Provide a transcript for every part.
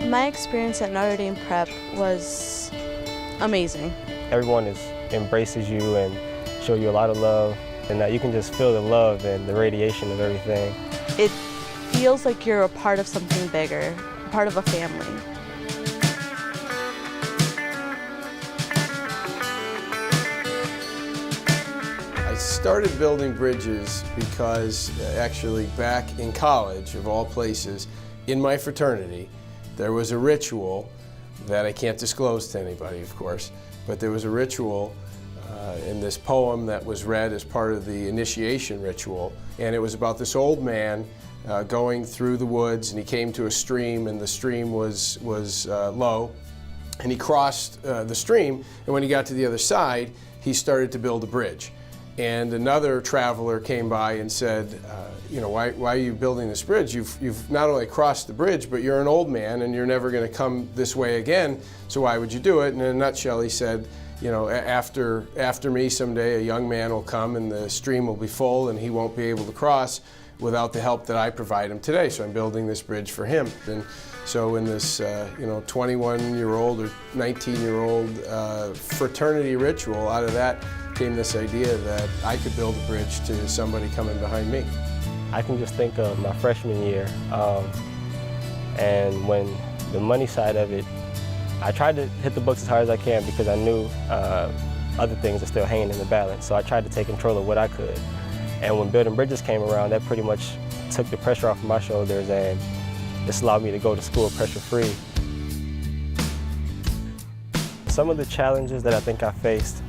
My experience at Notre Dame Prep was amazing. Everyone embraces you and show you a lot of love, and that you can just feel the love and the radiation of everything. It feels like you're a part of something bigger, a part of a family. I started building bridges because actually back in college, of all places, in my fraternity, there was a ritual that I can't disclose to anybody, of course, but there was a ritual in this poem that was read as part of the initiation ritual, and it was about this old man going through the woods, and he came to a stream, and the stream was low, and he crossed the stream, and when he got to the other side, he started to build a bridge. And another traveler came by and said, you know, why are you building this bridge? You've not only crossed the bridge, but you're an old man and you're never going to come this way again, so why would you do it? And in a nutshell, he said, you know, after me someday a young man will come and the stream will be full and he won't be able to cross without the help that I provide him today, so I'm building this bridge for him. And so in this, you know, 21-year-old or 19-year-old fraternity ritual, out of that came this idea that I could build a bridge to somebody coming behind me. I can just think of my freshman year, and when the money side of it, I tried to hit the books as hard as I can because I knew other things are still hanging in the balance, so I tried to take control of what I could. And when building bridges came around, that pretty much took the pressure off of my shoulders, and this allowed me to go to school pressure-free. Some of the challenges that I think I faced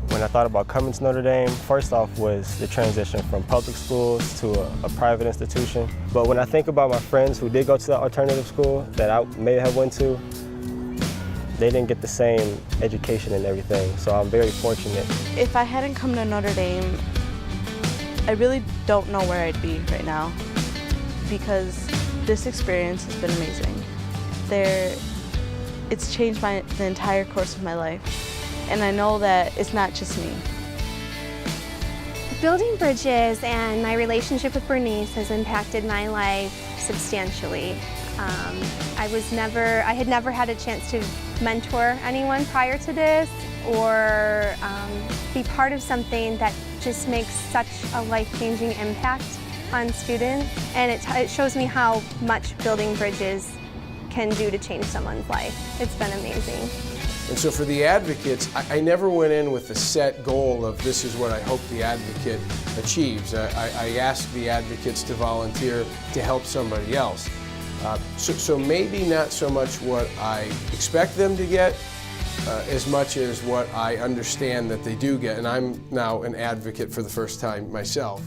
when I thought about coming to Notre Dame, first off was the transition from public schools to a private institution. But when I think about my friends who did go to the alternative school that I may have went to, they didn't get the same education and everything, so I'm very fortunate. If I hadn't come to Notre Dame, I really don't know where I'd be right now because this experience has been amazing. It's changed the entire course of my life. And I know that it's not just me. Building bridges and my relationship with Bernice has impacted my life substantially. I had never had a chance to mentor anyone prior to this or be part of something that just makes such a life-changing impact on students. And it shows me how much building bridges can do to change someone's life. It's been amazing. And so for the advocates, I never went in with a set goal of this is what I hope the advocate achieves. I asked the advocates to volunteer to help somebody else. So maybe not so much what I expect them to get, as much as what I understand that they do get. And I'm now an advocate for the first time myself.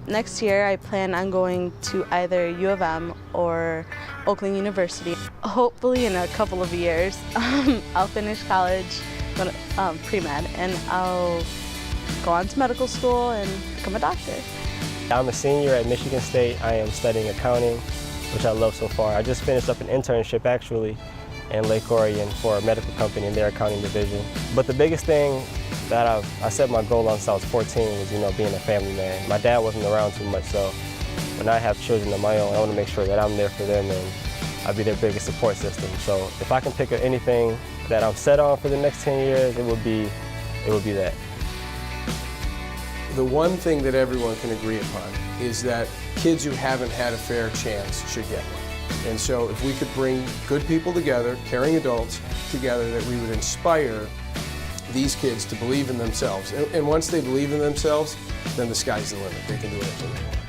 Next year, I plan on going to either U of M or Oakland University. Hopefully in a couple of years, I'll finish college, go to pre-med, and I'll go on to medical school and become a doctor. I'm a senior at Michigan State. I am studying accounting, which I love so far. I just finished up an internship actually in Lake Orion for a medical company in their accounting division. But the biggest thing that I set my goal on since I was 14 was, you know, being a family man. My dad wasn't around too much, so when I have children of my own, I want to make sure that I'm there for them and I'll be their biggest support system. So if I can pick anything that I'm set on for the next 10 years, it would be that. The one thing that everyone can agree upon is that kids who haven't had a fair chance should get one. And so if we could bring good people together, caring adults together, that we would inspire these kids to believe in themselves. And once they believe in themselves, then the sky's the limit. They can do anything they want.